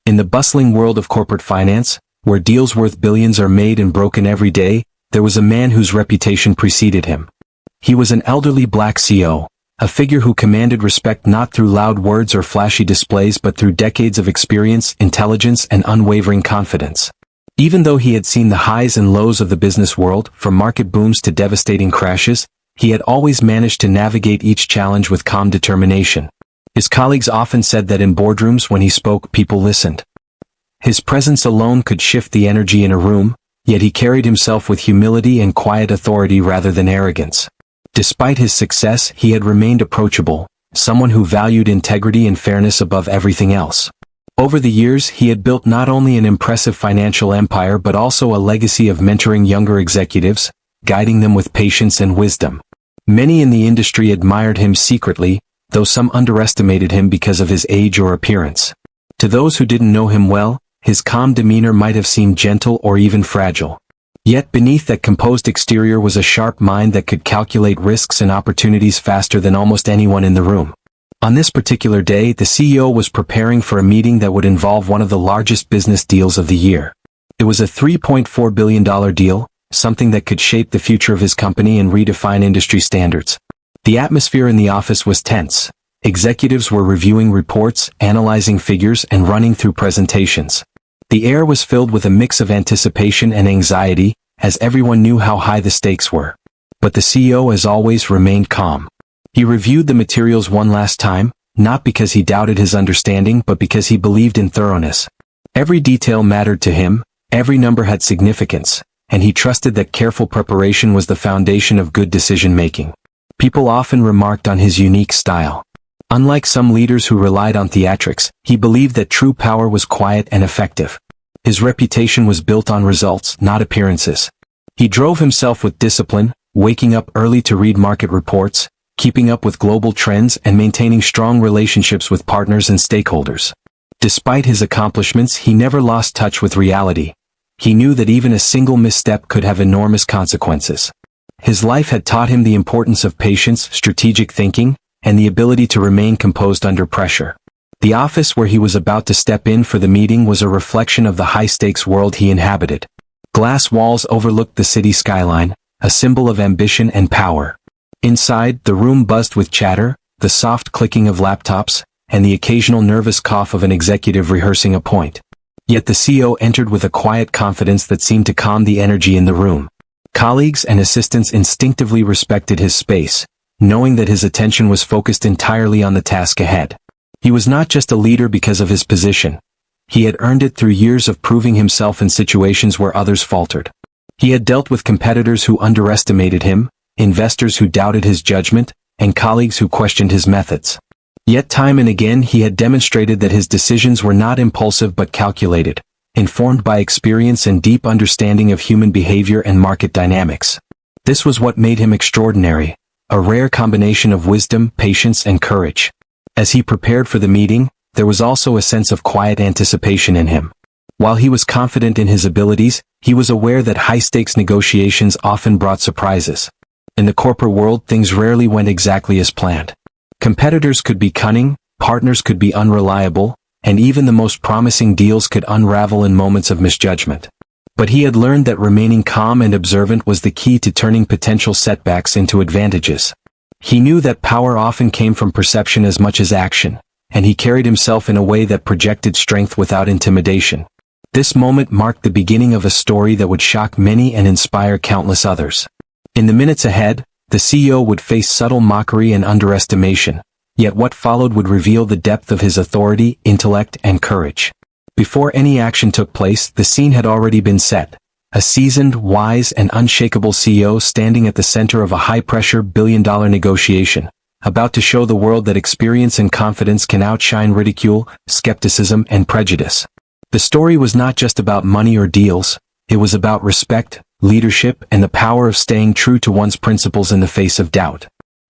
In the bustling world of corporate finance, where deals worth billions are made and broken every day, there was a man whose reputation preceded him. He was an elderly black CEO, a figure who commanded respect not through loud words or flashy displays but through decades of experience, intelligence, and unwavering confidence. Even though he had seen the highs and lows of the business world, from market booms to devastating crashes, he had always managed to navigate each challenge with calm determination. His colleagues often said that in boardrooms when he spoke, people listened. His presence alone could shift the energy in a room, yet he carried himself with humility and quiet authority rather than arrogance. Despite his success, he had remained approachable, someone who valued integrity and fairness above everything else. Over the years, he had built not only an impressive financial empire but also a legacy of mentoring younger executives, guiding them with patience and wisdom. Many in the industry admired him secretly, though some underestimated him because of his age or appearance. To those who didn't know him well, his calm demeanor might have seemed gentle or even fragile. Yet beneath that composed exterior was a sharp mind that could calculate risks and opportunities faster than almost anyone in the room. On this particular day, the CEO was preparing for a meeting that would involve one of the largest business deals of the year. It was a $3.4 billion deal, something that could shape the future of his company and redefine industry standards. The atmosphere in the office was tense. Executives were reviewing reports, analyzing figures, and running through presentations. The air was filled with a mix of anticipation and anxiety, as everyone knew how high the stakes were. But the CEO, as always, remained calm. He reviewed the materials one last time, not because he doubted his understanding but because he believed in thoroughness. Every detail mattered to him, every number had significance, and he trusted that careful preparation was the foundation of good decision-making. People often remarked on his unique style. Unlike some leaders who relied on theatrics, he believed that true power was quiet and effective. His reputation was built on results, not appearances. He drove himself with discipline, waking up early to read market reports, keeping up with global trends, and maintaining strong relationships with partners and stakeholders. Despite his accomplishments, he never lost touch with reality. He knew that even a single misstep could have enormous consequences. His life had taught him the importance of patience, strategic thinking, and the ability to remain composed under pressure. The office where he was about to step in for the meeting was a reflection of the high-stakes world he inhabited. Glass walls overlooked the city skyline, a symbol of ambition and power. Inside, the room buzzed with chatter, the soft clicking of laptops, and the occasional nervous cough of an executive rehearsing a point. Yet the CEO entered with a quiet confidence that seemed to calm the energy in the room. Colleagues and assistants instinctively respected his space, knowing that his attention was focused entirely on the task ahead. He was not just a leader because of his position. He had earned it through years of proving himself in situations where others faltered. He had dealt with competitors who underestimated him, investors who doubted his judgment, and colleagues who questioned his methods. Yet time and again he had demonstrated that his decisions were not impulsive but calculated, informed by experience and deep understanding of human behavior and market dynamics. This was what made him extraordinary, a rare combination of wisdom, patience, and courage. As he prepared for the meeting, there was also a sense of quiet anticipation in him. While he was confident in his abilities, he was aware that high-stakes negotiations often brought surprises. In the corporate world, things rarely went exactly as planned. Competitors could be cunning, partners could be unreliable, and even the most promising deals could unravel in moments of misjudgment. But he had learned that remaining calm and observant was the key to turning potential setbacks into advantages. He knew that power often came from perception as much as action, and he carried himself in a way that projected strength without intimidation. This moment marked the beginning of a story that would shock many and inspire countless others. In the minutes ahead, the CEO would face subtle mockery and underestimation, yet what followed would reveal the depth of his authority, intellect, and courage. Before any action took place, the scene had already been set. A seasoned, wise, and unshakable CEO standing at the center of a high-pressure billion-dollar negotiation, about to show the world that experience and confidence can outshine ridicule, skepticism, and prejudice. The story was not just about money or deals, it was about respect, leadership, and the power of staying true to one's principles in the face of doubt.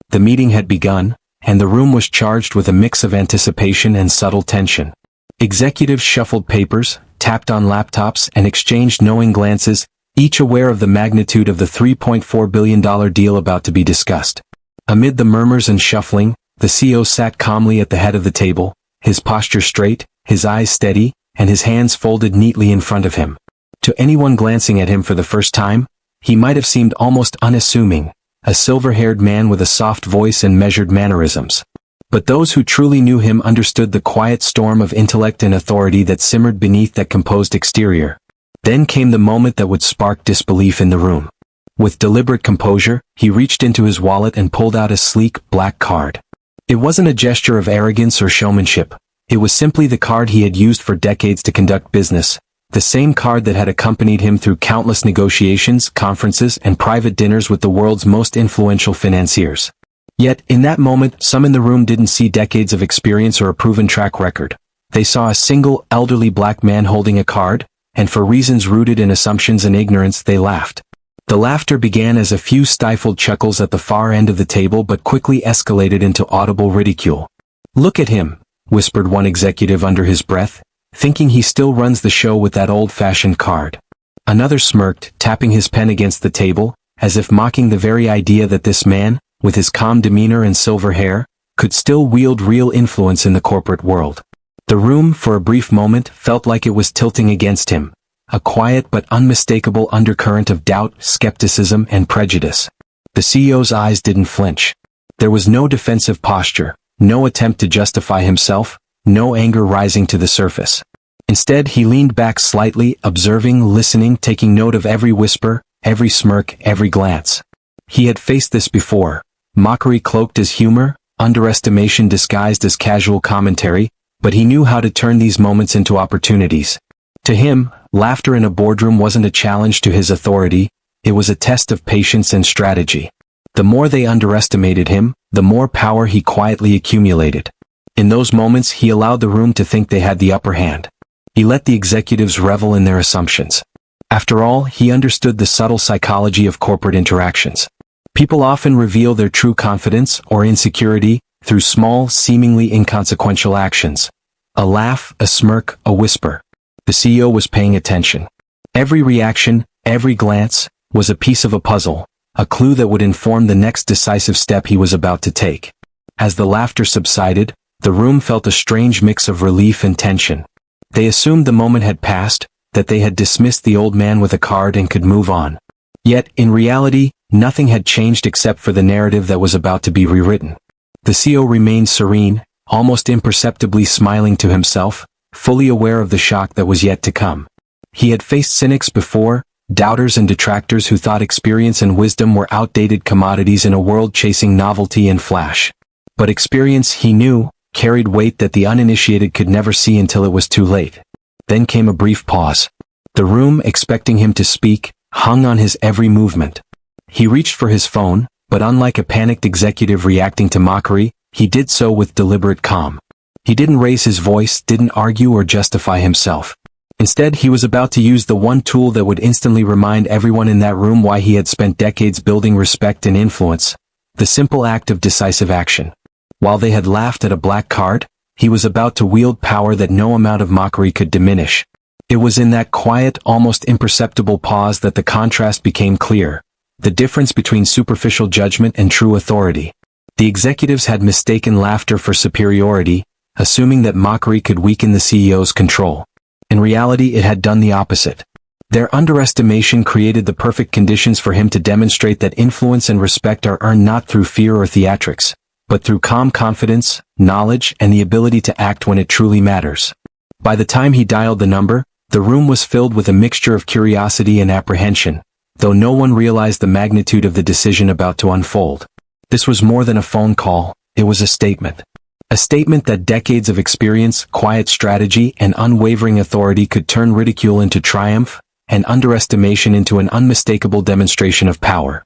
The meeting had begun, and the room was charged with a mix of anticipation and subtle tension. Executives shuffled papers, tapped on laptops, and exchanged knowing glances, each aware of the magnitude of the $3.4 billion deal about to be discussed. Amid the murmurs and shuffling, the CEO sat calmly at the head of the table, his posture straight, his eyes steady, and his hands folded neatly in front of him. To anyone glancing at him for the first time, he might have seemed almost unassuming, a silver-haired man with a soft voice and measured mannerisms. But those who truly knew him understood the quiet storm of intellect and authority that simmered beneath that composed exterior. Then came the moment that would spark disbelief in the room. With deliberate composure, he reached into his wallet and pulled out a sleek, black card. It wasn't a gesture of arrogance or showmanship. It was simply the card he had used for decades to conduct business, the same card that had accompanied him through countless negotiations, conferences, and private dinners with the world's most influential financiers. Yet, in that moment, some in the room didn't see decades of experience or a proven track record. They saw a single, elderly black man holding a card, and for reasons rooted in assumptions and ignorance, they laughed. The laughter began as a few stifled chuckles at the far end of the table but quickly escalated into audible ridicule. "Look at him," whispered one executive under his breath, thinking he still runs the show with that old-fashioned card. Another smirked, tapping his pen against the table, as if mocking the very idea that this man, with his calm demeanor and silver hair, could still wield real influence in the corporate world. The room, for a brief moment, felt like it was tilting against him, a quiet but unmistakable undercurrent of doubt, skepticism, and prejudice. The CEO's eyes didn't flinch. There was no defensive posture, no attempt to justify himself, no anger rising to the surface. Instead, he leaned back slightly, observing, listening, taking note of every whisper, every smirk, every glance. He had faced this before. Mockery cloaked as humor, underestimation disguised as casual commentary, but he knew how to turn these moments into opportunities. To him, laughter in a boardroom wasn't a challenge to his authority, it was a test of patience and strategy. The more they underestimated him, the more power he quietly accumulated. In those moments, he allowed the room to think they had the upper hand. He let the executives revel in their assumptions. After all, he understood the subtle psychology of corporate interactions. People often reveal their true confidence or insecurity through small, seemingly inconsequential actions. A laugh, a smirk, a whisper. The CEO was paying attention. Every reaction, every glance, was a piece of a puzzle, a clue that would inform the next decisive step he was about to take. As the laughter subsided, the room felt a strange mix of relief and tension. They assumed the moment had passed, that they had dismissed the old man with a card and could move on. Yet, in reality, nothing had changed except for the narrative that was about to be rewritten. The CEO remained serene, almost imperceptibly smiling to himself, fully aware of the shock that was yet to come. He had faced cynics before, doubters and detractors who thought experience and wisdom were outdated commodities in a world chasing novelty and flash. But experience, he knew, carried weight that the uninitiated could never see until it was too late. Then came a brief pause. The room, expecting him to speak, hung on his every movement. He reached for his phone, but unlike a panicked executive reacting to mockery, he did so with deliberate calm. He didn't raise his voice, didn't argue or justify himself. Instead, he was about to use the one tool that would instantly remind everyone in that room why he had spent decades building respect and influence, the simple act of decisive action. While they had laughed at a black card, he was about to wield power that no amount of mockery could diminish. It was in that quiet, almost imperceptible pause that the contrast became clear, the difference between superficial judgment and true authority. The executives had mistaken laughter for superiority, assuming that mockery could weaken the CEO's control. In reality, it had done the opposite. Their underestimation created the perfect conditions for him to demonstrate that influence and respect are earned not through fear or theatrics, but through calm confidence, knowledge, and the ability to act when it truly matters. By the time he dialed the number, the room was filled with a mixture of curiosity and apprehension, though no one realized the magnitude of the decision about to unfold. This was more than a phone call, it was a statement. A statement that decades of experience, quiet strategy, and unwavering authority could turn ridicule into triumph, and underestimation into an unmistakable demonstration of power.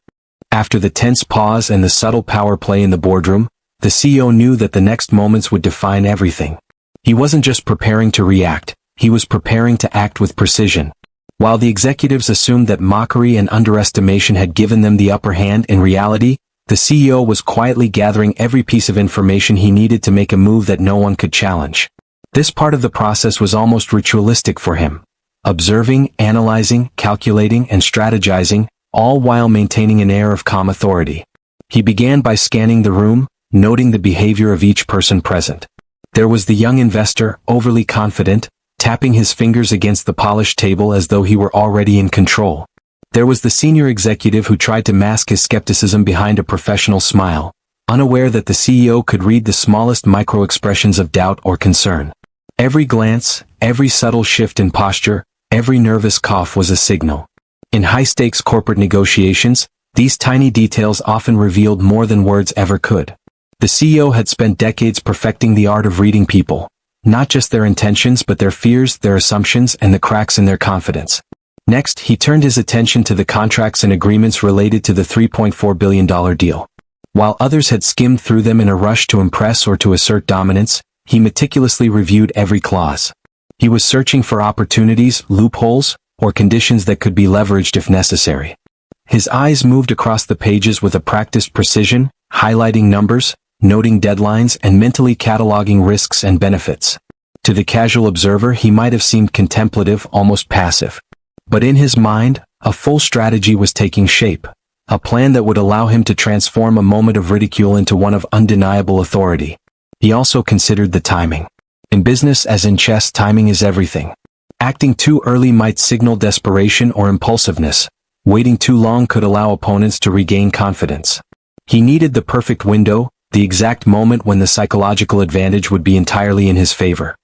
After the tense pause and the subtle power play in the boardroom, the CEO knew that the next moments would define everything. He wasn't just preparing to react, he was preparing to act with precision. While the executives assumed that mockery and underestimation had given them the upper hand, in reality, the CEO was quietly gathering every piece of information he needed to make a move that no one could challenge. This part of the process was almost ritualistic for him. Observing, analyzing, calculating, and strategizing, all while maintaining an air of calm authority. He began by scanning the room, noting the behavior of each person present. There was the young investor, overly confident, tapping his fingers against the polished table as though he were already in control. There was the senior executive who tried to mask his skepticism behind a professional smile, unaware that the CEO could read the smallest micro-expressions of doubt or concern. Every glance, every subtle shift in posture, every nervous cough was a signal. In high-stakes corporate negotiations, these tiny details often revealed more than words ever could. The CEO had spent decades perfecting the art of reading people, not just their intentions but their fears, their assumptions, and the cracks in their confidence. Next, he turned his attention to the contracts and agreements related to the $3.4 billion deal. While others had skimmed through them in a rush to impress or to assert dominance, he meticulously reviewed every clause. He was searching for opportunities, loopholes, or conditions that could be leveraged if necessary. His eyes moved across the pages with a practiced precision, highlighting numbers, noting deadlines, and mentally cataloging risks and benefits. To the casual observer, he might have seemed contemplative, almost passive. But in his mind, a full strategy was taking shape, a plan that would allow him to transform a moment of ridicule into one of undeniable authority. He also considered the timing. In business as in chess, timing is everything. Acting too early might signal desperation or impulsiveness. Waiting too long could allow opponents to regain confidence. He needed the perfect window, the exact moment when the psychological advantage would be entirely in his favor.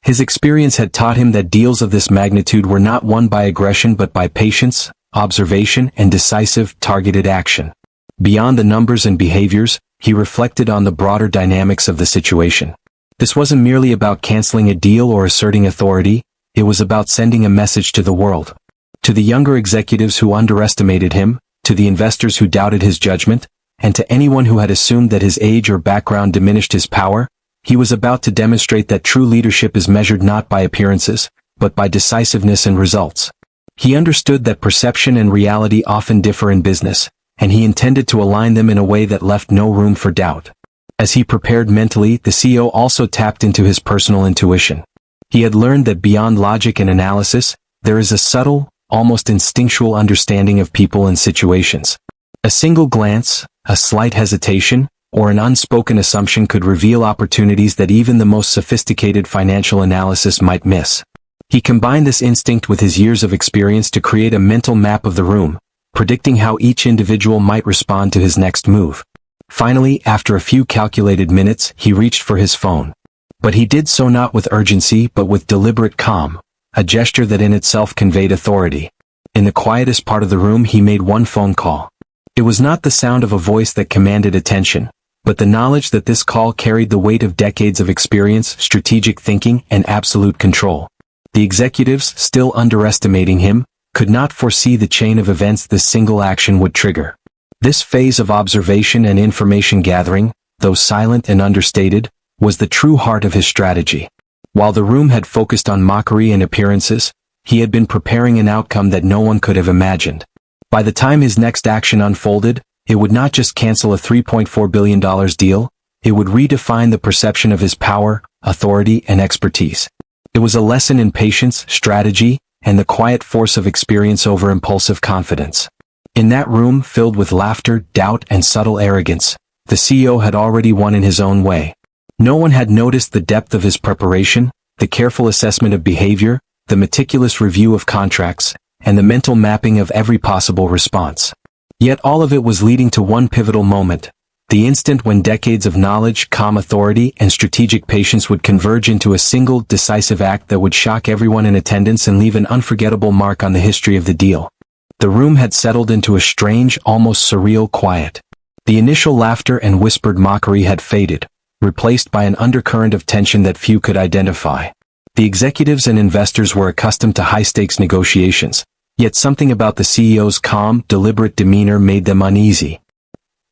His experience had taught him that deals of this magnitude were not won by aggression but by patience, observation, and decisive, targeted action. Beyond the numbers and behaviors, he reflected on the broader dynamics of the situation. This wasn't merely about canceling a deal or asserting authority, it was about sending a message to the world. To the younger executives who underestimated him, to the investors who doubted his judgment, and to anyone who had assumed that his age or background diminished his power, he was about to demonstrate that true leadership is measured not by appearances, but by decisiveness and results. He understood that perception and reality often differ in business, and he intended to align them in a way that left no room for doubt. As he prepared mentally, the CEO also tapped into his personal intuition. He had learned that beyond logic and analysis, there is a subtle, almost instinctual understanding of people and situations. A single glance, a slight hesitation, or an unspoken assumption could reveal opportunities that even the most sophisticated financial analysis might miss. He combined this instinct with his years of experience to create a mental map of the room, predicting how each individual might respond to his next move. Finally, after a few calculated minutes, he reached for his phone. But he did so not with urgency but with deliberate calm, a gesture that in itself conveyed authority. In the quietest part of the room, he made one phone call. It was not the sound of a voice that commanded attention, but the knowledge that this call carried the weight of decades of experience, strategic thinking, and absolute control. The executives, still underestimating him, could not foresee the chain of events this single action would trigger. This phase of observation and information gathering, though silent and understated, was the true heart of his strategy. While the room had focused on mockery and appearances, he had been preparing an outcome that no one could have imagined. By the time his next action unfolded, it would not just cancel a $3.4 billion deal, it would redefine the perception of his power, authority, and expertise. It was a lesson in patience, strategy, and the quiet force of experience over impulsive confidence. In that room filled with laughter, doubt, and subtle arrogance, the CEO had already won in his own way. No one had noticed the depth of his preparation, the careful assessment of behavior, the meticulous review of contracts, and the mental mapping of every possible response. Yet all of it was leading to one pivotal moment, the instant when decades of knowledge, calm authority, and strategic patience would converge into a single, decisive act that would shock everyone in attendance and leave an unforgettable mark on the history of the deal. The room had settled into a strange, almost surreal quiet. The initial laughter and whispered mockery had faded, replaced by an undercurrent of tension that few could identify. The executives and investors were accustomed to high-stakes negotiations, yet something about the CEO's calm, deliberate demeanor made them uneasy.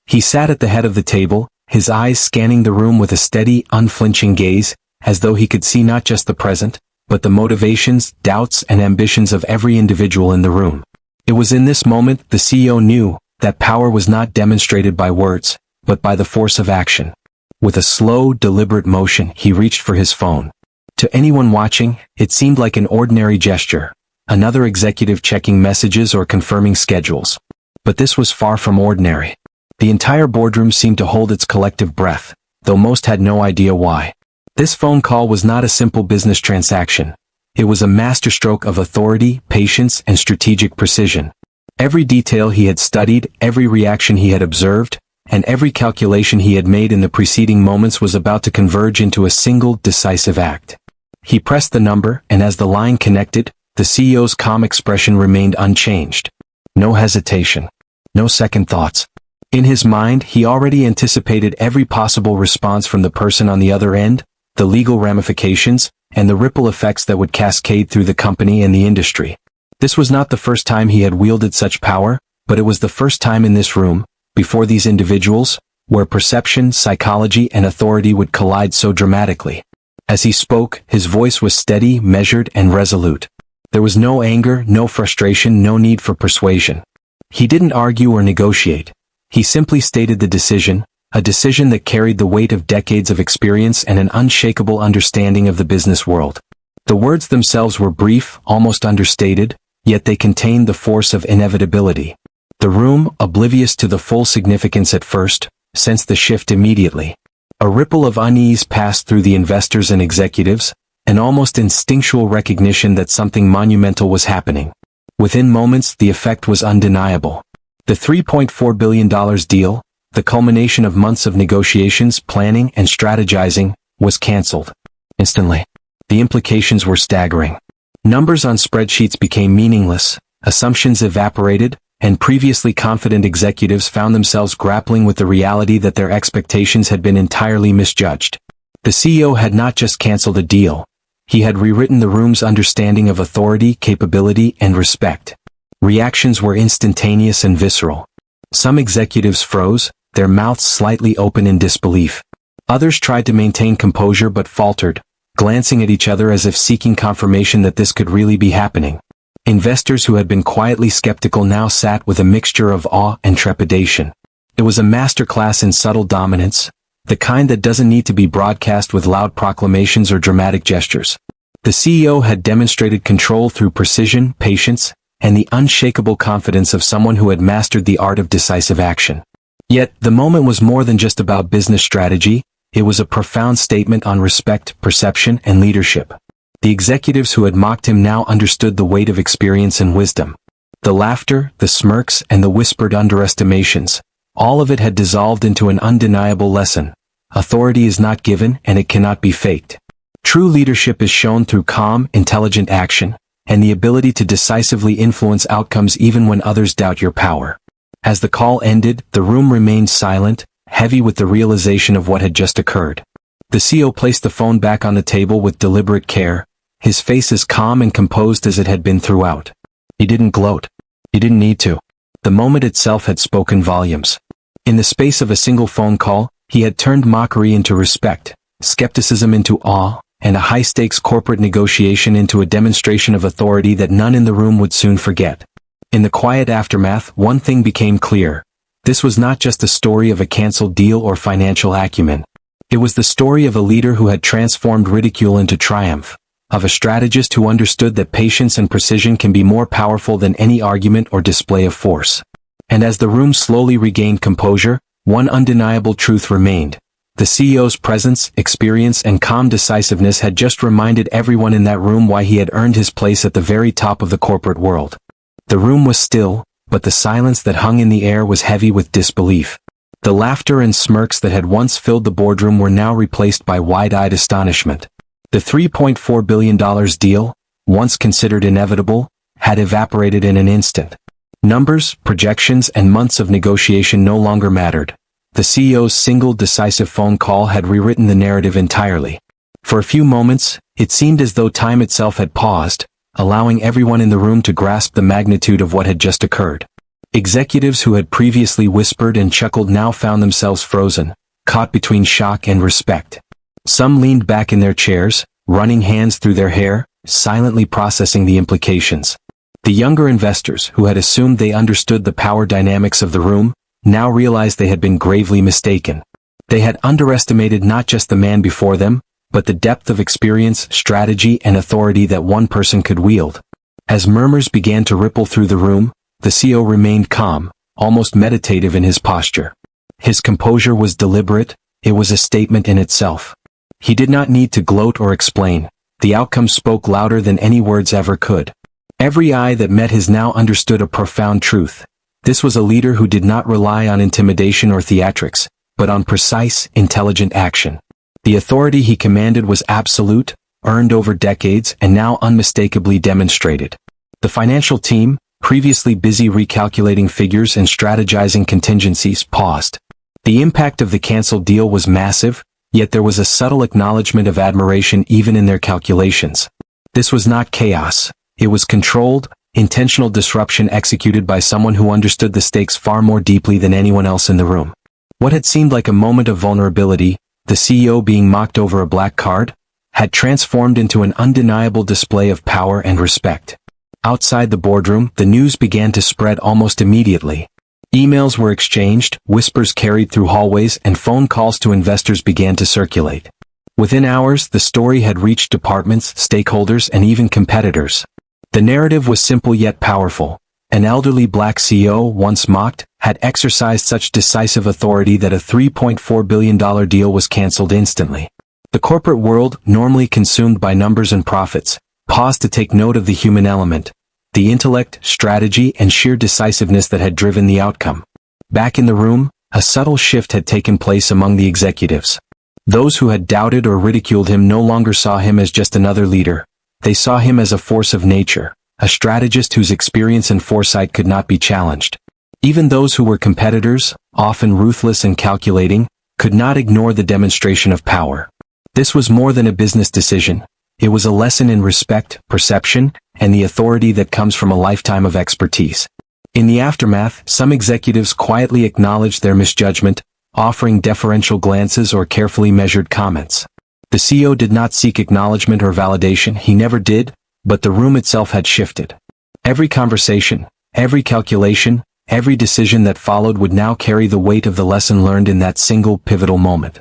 He sat at the head of the table, his eyes scanning the room with a steady, unflinching gaze, as though he could see not just the present, but the motivations, doubts, and ambitions of every individual in the room. It was in this moment the CEO knew that power was not demonstrated by words, but by the force of action. With a slow, deliberate motion, he reached for his phone. To anyone watching, it seemed like an ordinary gesture, another executive checking messages or confirming schedules. But this was far from ordinary. The entire boardroom seemed to hold its collective breath, though most had no idea why. This phone call was not a simple business transaction. It was a masterstroke of authority, patience, and strategic precision. Every detail he had studied, every reaction he had observed, and every calculation he had made in the preceding moments was about to converge into a single, decisive act. He pressed the number, and as the line connected, the CEO's calm expression remained unchanged. No hesitation. No second thoughts. In his mind, he already anticipated every possible response from the person on the other end, the legal ramifications, and the ripple effects that would cascade through the company and the industry. This was not the first time he had wielded such power, but it was the first time in this room, before these individuals, where perception, psychology, and authority would collide so dramatically. As he spoke, his voice was steady, measured, and resolute. There was no anger, no frustration, no need for persuasion. He didn't argue or negotiate. He simply stated the decision, a decision that carried the weight of decades of experience and an unshakable understanding of the business world. The words themselves were brief, almost understated, yet they contained the force of inevitability. The room, oblivious to the full significance at first, sensed the shift immediately. A ripple of unease passed through the investors and executives, an almost instinctual recognition that something monumental was happening. Within moments, the effect was undeniable. The $3.4 billion deal, the culmination of months of negotiations, planning, and strategizing, was canceled. Instantly. The implications were staggering. Numbers on spreadsheets became meaningless, assumptions evaporated, and previously confident executives found themselves grappling with the reality that their expectations had been entirely misjudged. The CEO had not just canceled a deal. He had rewritten the room's understanding of authority, capability, and respect. Reactions were instantaneous and visceral. Some executives froze, their mouths slightly open in disbelief. Others tried to maintain composure but faltered, glancing at each other as if seeking confirmation that this could really be happening. Investors who had been quietly skeptical now sat with a mixture of awe and trepidation. It was a masterclass in subtle dominance, the kind that doesn't need to be broadcast with loud proclamations or dramatic gestures. The CEO had demonstrated control through precision, patience, and the unshakable confidence of someone who had mastered the art of decisive action. Yet, the moment was more than just about business strategy, it was a profound statement on respect, perception, and leadership. The executives who had mocked him now understood the weight of experience and wisdom. The laughter, the smirks, and the whispered underestimations, all of it had dissolved into an undeniable lesson. Authority is not given, and it cannot be faked. True leadership is shown through calm, intelligent action, and the ability to decisively influence outcomes even when others doubt your power. As the call ended, the room remained silent, heavy with the realization of what had just occurred. The CEO placed the phone back on the table with deliberate care, his face as calm and composed as it had been throughout. He didn't gloat. He didn't need to. The moment itself had spoken volumes. In the space of a single phone call, he had turned mockery into respect, skepticism into awe, and a high-stakes corporate negotiation into a demonstration of authority that none in the room would soon forget. In the quiet aftermath, one thing became clear. This was not just a story of a canceled deal or financial acumen. It was the story of a leader who had transformed ridicule into triumph, of a strategist who understood that patience and precision can be more powerful than any argument or display of force. And as the room slowly regained composure, one undeniable truth remained. The CEO's presence, experience, and calm decisiveness had just reminded everyone in that room why he had earned his place at the very top of the corporate world. The room was still, but the silence that hung in the air was heavy with disbelief. The laughter and smirks that had once filled the boardroom were now replaced by wide-eyed astonishment. The $3.4 billion deal, once considered inevitable, had evaporated in an instant. Numbers, projections, and months of negotiation no longer mattered. The CEO's single decisive phone call had rewritten the narrative entirely. For a few moments, it seemed as though time itself had paused, allowing everyone in the room to grasp the magnitude of what had just occurred. Executives who had previously whispered and chuckled now found themselves frozen, caught between shock and respect. Some leaned back in their chairs, running hands through their hair, silently processing the implications. The younger investors, who had assumed they understood the power dynamics of the room, now realized they had been gravely mistaken. They had underestimated not just the man before them, but the depth of experience, strategy, and authority that one person could wield. As murmurs began to ripple through the room, the CEO remained calm, almost meditative in his posture. His composure was deliberate, it was a statement in itself. He did not need to gloat or explain. The outcome spoke louder than any words ever could. Every eye that met his now understood a profound truth. This was a leader who did not rely on intimidation or theatrics, but on precise, intelligent action. The authority he commanded was absolute, earned over decades, and now unmistakably demonstrated. The financial team, previously busy recalculating figures and strategizing contingencies, paused. The impact of the canceled deal was massive, yet there was a subtle acknowledgement of admiration even in their calculations. This was not chaos. It was controlled, intentional disruption executed by someone who understood the stakes far more deeply than anyone else in the room. What had seemed like a moment of vulnerability, the CEO being mocked over a black card, had transformed into an undeniable display of power and respect. Outside the boardroom, the news began to spread almost immediately. Emails were exchanged, whispers carried through hallways, and phone calls to investors began to circulate. Within hours, the story had reached departments, stakeholders, and even competitors. The narrative was simple yet powerful. An elderly black CEO, once mocked, had exercised such decisive authority that a $3.4 billion deal was canceled instantly. The corporate world, normally consumed by numbers and profits, paused to take note of the human element, the intellect, strategy, and sheer decisiveness that had driven the outcome. Back in the room, a subtle shift had taken place among the executives. Those who had doubted or ridiculed him no longer saw him as just another leader. They saw him as a force of nature, a strategist whose experience and foresight could not be challenged. Even those who were competitors, often ruthless and calculating, could not ignore the demonstration of power. This was more than a business decision. It was a lesson in respect, perception, and the authority that comes from a lifetime of expertise. In the aftermath, some executives quietly acknowledged their misjudgment, offering deferential glances or carefully measured comments. The CEO did not seek acknowledgement or validation, he never did, but the room itself had shifted. Every conversation, every calculation, every decision that followed would now carry the weight of the lesson learned in that single pivotal moment.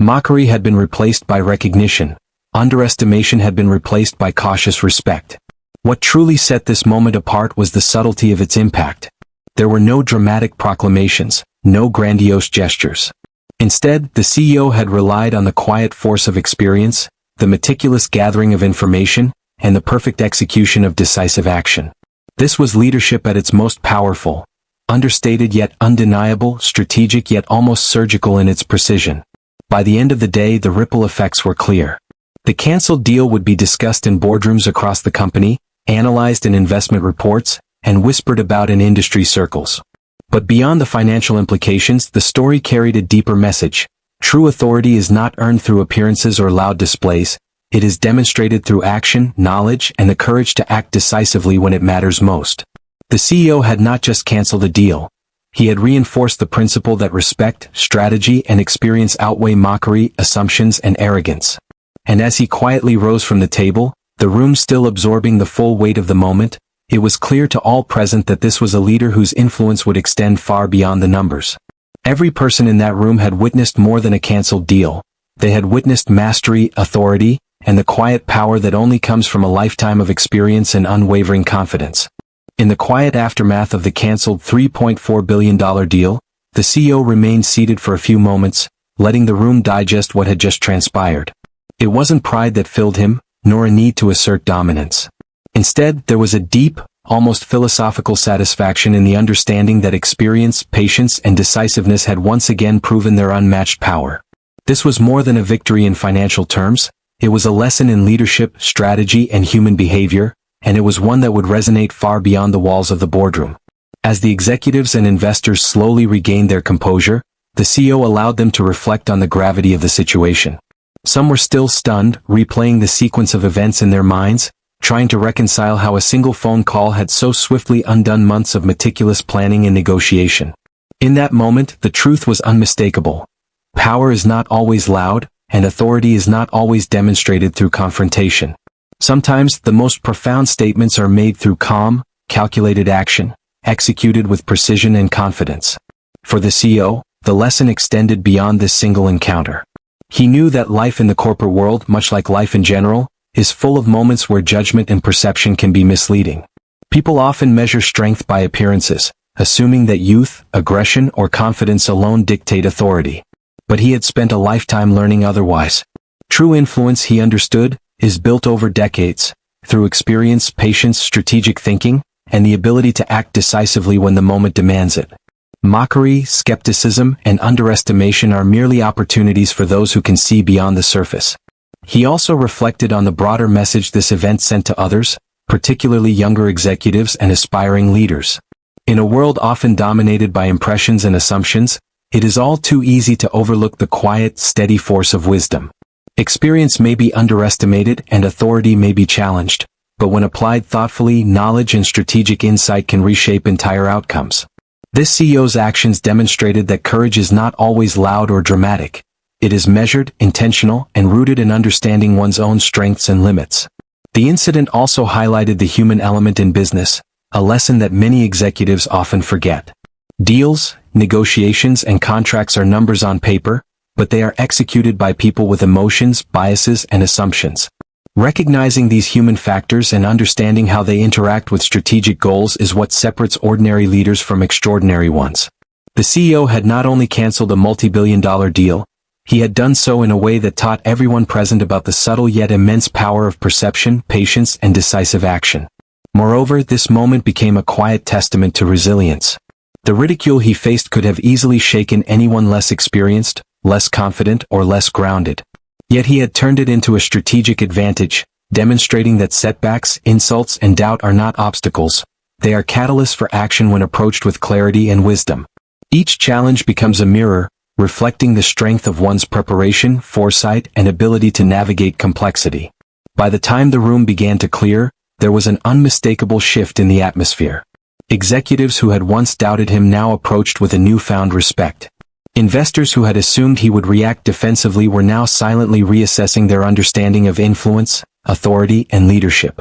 Mockery had been replaced by recognition. Underestimation had been replaced by cautious respect. What truly set this moment apart was the subtlety of its impact. There were no dramatic proclamations, no grandiose gestures. Instead, the CEO had relied on the quiet force of experience, the meticulous gathering of information, and the perfect execution of decisive action. This was leadership at its most powerful, understated yet undeniable, strategic yet almost surgical in its precision. By the end of the day, the ripple effects were clear. The canceled deal would be discussed in boardrooms across the company, analyzed in investment reports, and whispered about in industry circles. But beyond the financial implications, the story carried a deeper message. True authority is not earned through appearances or loud displays. It is demonstrated through action, knowledge, and the courage to act decisively when it matters most. The CEO had not just canceled a deal. He had reinforced the principle that respect, strategy, and experience outweigh mockery, assumptions, and arrogance. And as he quietly rose from the table, the room still absorbing the full weight of the moment, it was clear to all present that this was a leader whose influence would extend far beyond the numbers. Every person in that room had witnessed more than a canceled deal. They had witnessed mastery, authority, and the quiet power that only comes from a lifetime of experience and unwavering confidence. In the quiet aftermath of the canceled $3.4 billion deal, the CEO remained seated for a few moments, letting the room digest what had just transpired. It wasn't pride that filled him, nor a need to assert dominance. Instead, there was a deep, almost philosophical satisfaction in the understanding that experience, patience, and decisiveness had once again proven their unmatched power. This was more than a victory in financial terms. It was a lesson in leadership, strategy, and human behavior, and it was one that would resonate far beyond the walls of the boardroom. As the executives and investors slowly regained their composure, the CEO allowed them to reflect on the gravity of the situation. Some were still stunned, replaying the sequence of events in their minds, trying to reconcile how a single phone call had so swiftly undone months of meticulous planning and negotiation. In that moment, the truth was unmistakable. Power is not always loud, and authority is not always demonstrated through confrontation. Sometimes, the most profound statements are made through calm, calculated action, executed with precision and confidence. For the CEO, the lesson extended beyond this single encounter. He knew that life in the corporate world, much like life in general, is full of moments where judgment and perception can be misleading. People often measure strength by appearances, assuming that youth, aggression, or confidence alone dictate authority. But he had spent a lifetime learning otherwise. True influence, he understood, is built over decades, through experience, patience, strategic thinking, and the ability to act decisively when the moment demands it. Mockery, skepticism, and underestimation are merely opportunities for those who can see beyond the surface. He also reflected on the broader message this event sent to others, particularly younger executives and aspiring leaders. In a world often dominated by impressions and assumptions, it is all too easy to overlook the quiet, steady force of wisdom. Experience may be underestimated and authority may be challenged, but when applied thoughtfully, knowledge and strategic insight can reshape entire outcomes. This CEO's actions demonstrated that courage is not always loud or dramatic. It is measured, intentional, and rooted in understanding one's own strengths and limits. The incident also highlighted the human element in business, a lesson that many executives often forget. Deals, negotiations, and contracts are numbers on paper, but they are executed by people with emotions, biases, and assumptions. Recognizing these human factors and understanding how they interact with strategic goals is what separates ordinary leaders from extraordinary ones. The CEO had not only canceled a multi-billion-dollar deal, he had done so in a way that taught everyone present about the subtle yet immense power of perception, patience, and decisive action. Moreover, this moment became a quiet testament to resilience. The ridicule he faced could have easily shaken anyone less experienced, less confident, or less grounded. Yet he had turned it into a strategic advantage, demonstrating that setbacks, insults, and doubt are not obstacles. They are catalysts for action when approached with clarity and wisdom. Each challenge becomes a mirror, reflecting the strength of one's preparation, foresight, and ability to navigate complexity. By the time the room began to clear, there was an unmistakable shift in the atmosphere. Executives who had once doubted him now approached with a newfound respect. Investors who had assumed he would react defensively were now silently reassessing their understanding of influence, authority, and leadership.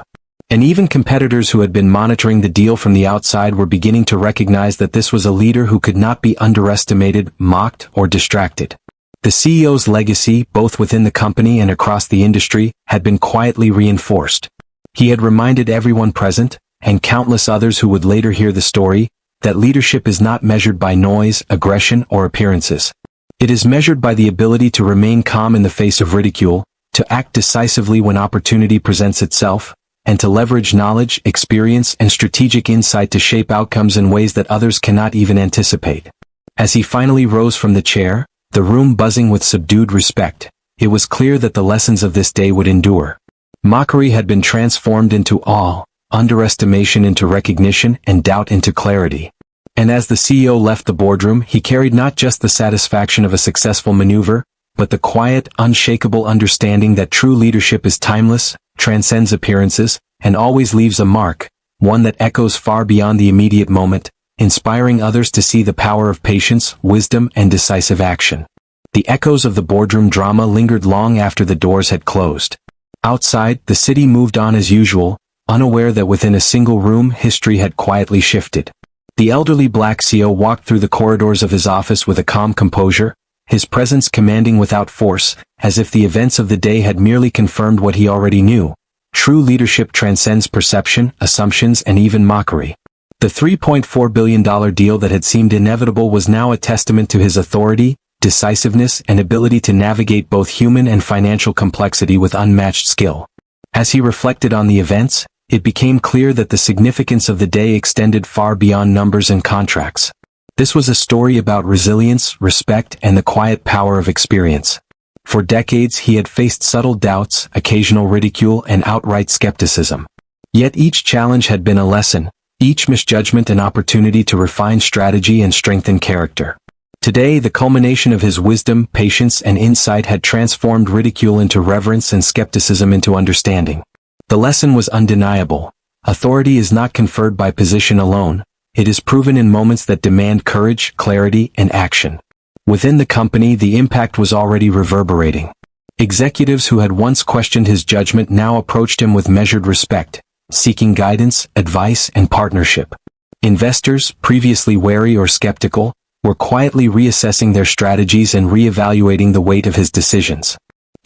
And even competitors who had been monitoring the deal from the outside were beginning to recognize that this was a leader who could not be underestimated, mocked, or distracted. The CEO's legacy, both within the company and across the industry, had been quietly reinforced. He had reminded everyone present, and countless others who would later hear the story, that leadership is not measured by noise, aggression, or appearances. It is measured by the ability to remain calm in the face of ridicule, to act decisively when opportunity presents itself, and to leverage knowledge, experience, and strategic insight to shape outcomes in ways that others cannot even anticipate. As he finally rose from the chair, the room buzzing with subdued respect, it was clear that the lessons of this day would endure. Mockery had been transformed into awe, underestimation into recognition, and doubt into clarity. And as the CEO left the boardroom, he carried not just the satisfaction of a successful maneuver, but the quiet, unshakable understanding that true leadership is timeless, transcends appearances, and always leaves a mark, one that echoes far beyond the immediate moment, inspiring others to see the power of patience, wisdom, and decisive action. The echoes of the boardroom drama lingered long after the doors had closed. Outside, the city moved on as usual, unaware that within a single room history had quietly shifted. The elderly black CEO walked through the corridors of his office with a calm composure, his presence commanding without force, as if the events of the day had merely confirmed what he already knew. True leadership transcends perception, assumptions, and even mockery. The $3.4 billion deal that had seemed inevitable was now a testament to his authority, decisiveness, and ability to navigate both human and financial complexity with unmatched skill. As he reflected on the events, it became clear that the significance of the day extended far beyond numbers and contracts. This was a story about resilience, respect, and the quiet power of experience. For decades he had faced subtle doubts, occasional ridicule, and outright skepticism. Yet each challenge had been a lesson, each misjudgment an opportunity to refine strategy and strengthen character. Today, the culmination of his wisdom, patience, and insight had transformed ridicule into reverence and skepticism into understanding. The lesson was undeniable. Authority is not conferred by position alone. It is proven in moments that demand courage, clarity, and action. Within the company, the impact was already reverberating. Executives who had once questioned his judgment now approached him with measured respect, seeking guidance, advice, and partnership. Investors, previously wary or skeptical, were quietly reassessing their strategies and reevaluating the weight of his decisions.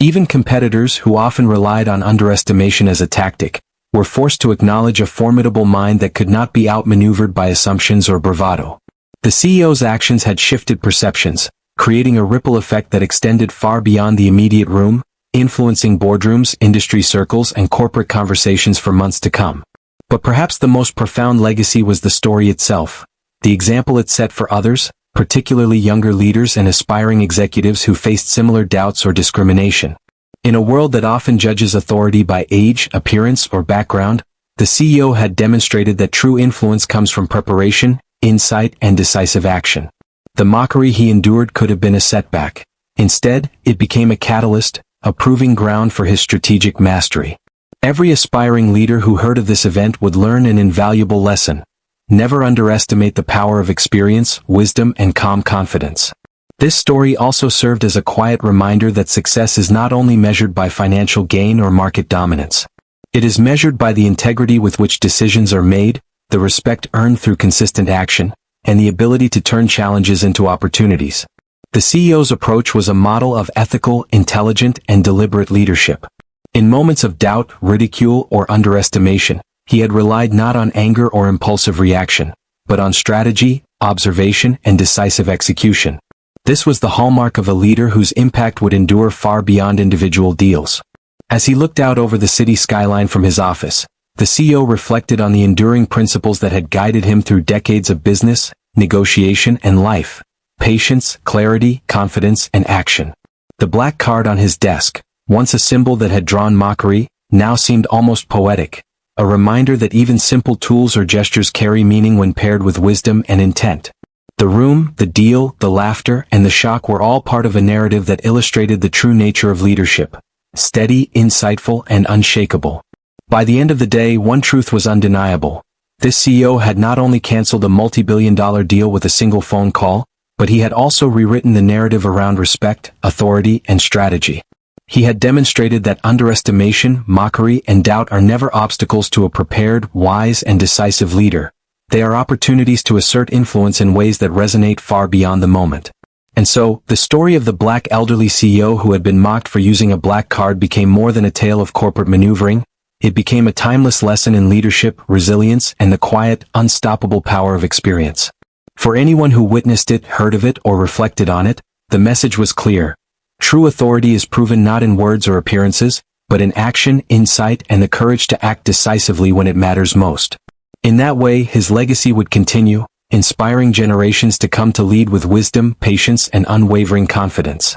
Even competitors, who often relied on underestimation as a tactic, were forced to acknowledge a formidable mind that could not be outmaneuvered by assumptions or bravado. The CEO's actions had shifted perceptions, creating a ripple effect that extended far beyond the immediate room, influencing boardrooms, industry circles, and corporate conversations for months to come. But perhaps the most profound legacy was the story itself, the example it set for others, particularly younger leaders and aspiring executives who faced similar doubts or discrimination. In a world that often judges authority by age, appearance, or background, the CEO had demonstrated that true influence comes from preparation, insight, and decisive action. The mockery he endured could have been a setback. Instead, it became a catalyst, a proving ground for his strategic mastery. Every aspiring leader who heard of this event would learn an invaluable lesson. Never underestimate the power of experience, wisdom, and calm confidence. This story also served as a quiet reminder that success is not only measured by financial gain or market dominance. It is measured by the integrity with which decisions are made, the respect earned through consistent action, and the ability to turn challenges into opportunities. The CEO's approach was a model of ethical, intelligent, and deliberate leadership. In moments of doubt, ridicule, or underestimation, he had relied not on anger or impulsive reaction, but on strategy, observation, and decisive execution. This was the hallmark of a leader whose impact would endure far beyond individual deals. As he looked out over the city skyline from his office, the CEO reflected on the enduring principles that had guided him through decades of business, negotiation, and life: patience, clarity, confidence, and action. The black card on his desk, once a symbol that had drawn mockery, now seemed almost poetic, a reminder that even simple tools or gestures carry meaning when paired with wisdom and intent. The room, the deal, the laughter, and the shock were all part of a narrative that illustrated the true nature of leadership: steady, insightful, and unshakable. By the end of the day, one truth was undeniable. This CEO had not only canceled a multi-billion-dollar deal with a single phone call, but he had also rewritten the narrative around respect, authority, and strategy. He had demonstrated that underestimation, mockery, and doubt are never obstacles to a prepared, wise, and decisive leader. They are opportunities to assert influence in ways that resonate far beyond the moment. And so, the story of the black elderly CEO who had been mocked for using a black card became more than a tale of corporate maneuvering. It became a timeless lesson in leadership, resilience, and the quiet, unstoppable power of experience. For anyone who witnessed it, heard of it, or reflected on it, the message was clear. True authority is proven not in words or appearances, but in action, insight, and the courage to act decisively when it matters most. In that way, his legacy would continue, inspiring generations to come to lead with wisdom, patience, and unwavering confidence.